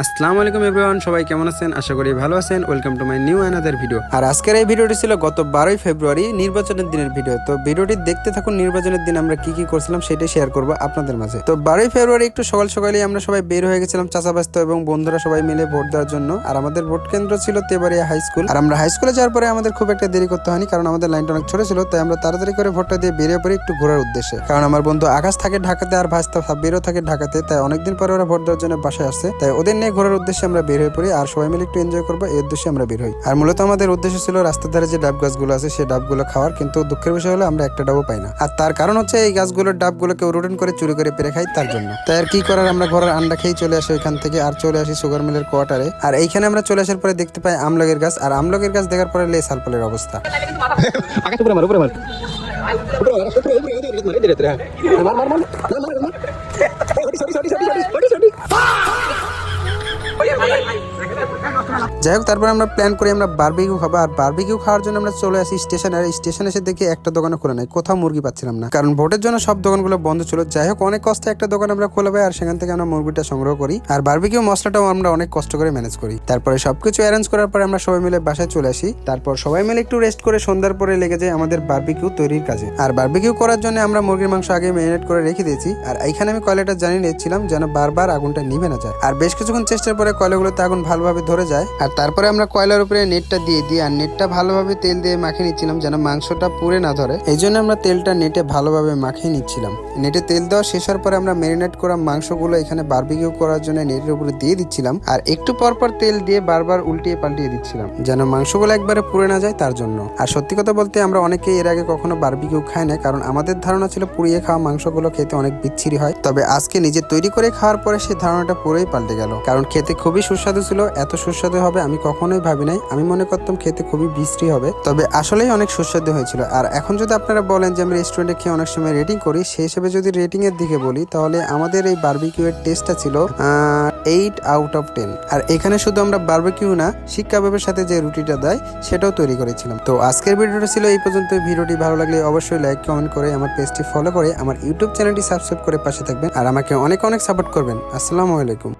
আসসালামু আলাইকুম এভরিওয়ান, সবাই কেমন আছেন? আশা করি ভালো আছেন। Welcome to my new another video. আর আজকের এই ভিডিওটি ছিল গত 12ই ফেব্রুয়ারি নির্বাচনের দিনের ভিডিও। তো ভিডিওটি দেখতে থাকুন। নির্বাচনের দিন আমরা কি কি করছিলাম সেটাই শেয়ার করবো আপনাদের মাঝে। তো 12ই ফেব্রুয়ারি একটু সকাল সকালেই আমরা সবাই বের হয়ে গেছিলাম চাচাবাস্ত এবং বন্ধুরা সবাই মিলে ভোট দেওয়ার জন্য। আর আমাদের ভোট কেন্দ্র ছিল তেবাড়িয়া হাই স্কুল। আর আমরা হাই স্কুলে যাওয়ার পরে আমাদের খুব একটা দেরি করতে হয়নি, কারণ আমাদের লাইনটা অনেক ছোট ছিল। তাই আমরা তাড়াতাড়ি করে ভোটটা দিয়ে বেরিয়ে পড়ি একটু ঘোরার উদ্দেশ্যে। কারণ আমার বন্ধু আকাশ থাকে ঢাকাতে আর ভাস্তা সাব্বিরও থাকে ঢাকাতে, তাই অনেকদিন পরে ওরা ভোট দেওয়ার জন্য বাসায় আসছে। তাই ওদের নিয়ে ঘোরার উদ্দেশ্যে আমরা বের হয়ে পড়ি আর সবাই মিলে একটু এনজয় করবো, এই উদ্দেশ্যে আমরা বের হই। আর মূলত আমাদের উদ্দেশ্য ছিল রাস্তার ধারে যে ডাব গাছগুলো আছে সেই ডাবগুলো খাওয়ার, কিন্তু দুঃখের বিষয় হলো আমরা একটা ডাবও পাই না। আর তার কারণ হচ্ছে এই গাছগুলোর ডাবগুলোকে রোটেন করে চুরি করে পেরে খাই, তার জন্য। তাই আর কি করার, আমরা ঘরের আন্ডা খেয়ে চলে আসি ওইখান থেকে আর চলে আসি সুগার মিলের কোয়ার্টারে। আর এইখানে আমরা চলে আসার পরে দেখতে পাই আমলগের গাছ। আর আমলগের গাছ দেখার পরে লে সালপালের অবস্থা। যাই হোক, তারপর আমরা প্ল্যান করি আমরা বারবিকিউ খাবো। আর বারবিকিউ খাওয়ার জন্য আমরা চলে আসি স্টেশনে। আর স্টেশনে এসে দেখি একটা দোকানে খোলা নাই, কোথাও মুরগি পাচ্ছিলাম না, কারণ ভোটের জন্য সব দোকানগুলো বন্ধ ছিল। যাই হোক, অনেক কষ্টে একটা দোকান আমরা খোলা পাই আর সেখান থেকে আমরা মুরগিটা সংগ্রহ করি। আর বারবিকিউ মশলাটাও আমরা অনেক কষ্ট করে ম্যানেজ করি। তারপরে সবকিছু অ্যারেঞ্জ করার পরে আমরা সবাই মিলে বাসায় চলে আসি। তারপর সবাই মিলে একটু রেস্ট করে সন্ধ্যার পরে লেগে যায় আমাদের বারবিকিউ তৈরির কাজে। আর বারবিকিউ করার জন্য আমরা মুরগির মাংস আগে ম্যারিনেট করে রেখে দিয়েছি। আর এইখানে আমি কয়লাটা জ্বালিয়ে নিচ্ছিলাম যেন বারবার আগুনটা নিভে না যায়। আর বেশ কিছুক্ষণ চেষ্টার পরে কয়লাগুলোতে আগুন ভালোভাবে ধরে যায়। আর তারপরে আমরা কয়লার উপরে নেটটা দিয়ে দিই আর নেটটা ভালোভাবে তেল দিয়ে মাখিয়ে নিচ্ছিলাম যেন মাংসটা পুড়ে না ধরে। এই জন্য আমরা তেলটা নেটে ভালোভাবে মাখিয়ে নিচ্ছিলাম। নেটে তেল দেওয়া শেষ হওয়ার পরে আমরা ম্যারিনেট করা মাংসগুলো এখানে বারবিকিউ করার জন্য নেটের উপরে দিয়ে দিচ্ছিলাম। আর একটু পর পর তেল দিয়ে বারবার উল্টিয়ে পাল্টিয়ে দিচ্ছিলাম যেন মাংসগুলো একবারে পুড়ে না যায়, তার জন্য। আর সত্যি কথা বলতে আমরা অনেকেই এর আগে কখনো বারবিকিউ খাই না, কারণ আমাদের ধারণা ছিল পুড়িয়ে খাওয়া মাংসগুলো খেতে অনেক বিচ্ছিরি হয়। তবে আজকে নিজে তৈরি করে খাওয়ার পরে সেই ধারণাটা পুরোই পাল্টে গেল, কারণ খেতে খুবই সুস্বাদু ছিল। এত সুস্বাদু হবে আমি কখনোই ভাবি নাই। আমি মনে করতাম খেতে খুবই বিশ্রী হবে, তবে আসলেই অনেক সুস্বাদু হয়েছিল। আর এখন যদি আপনারা বলেন যে আমি রেস্টুরেন্টে খেয়ে অনেক সময় রেটিং করি, সেই হিসেবে যদি রেটিং এর দিকে বলি তাহলে আমাদের এই বারবিকিউ এর টেস্টটা ছিল 8 আউট অফ 10। আর এখানে শুধু আমরা বারবিকিউ না, শিক কাবাবের সাথে যে রুটিটা দেয় সেটাও তৈরি করেছিলাম। তো আজকের ভিডিওটা ছিল এই পর্যন্ত। ভিডিওটি ভালো লাগলে অবশ্যই লাইক কমেন্ট করে আমার পেজটি ফলো করে আমার ইউটিউব চ্যানেলটি সাবস্ক্রাইব করে পাশে থাকবেন আর আমাকে অনেক অনেক সাপোর্ট করবেন। আসসালামু আলাইকুম।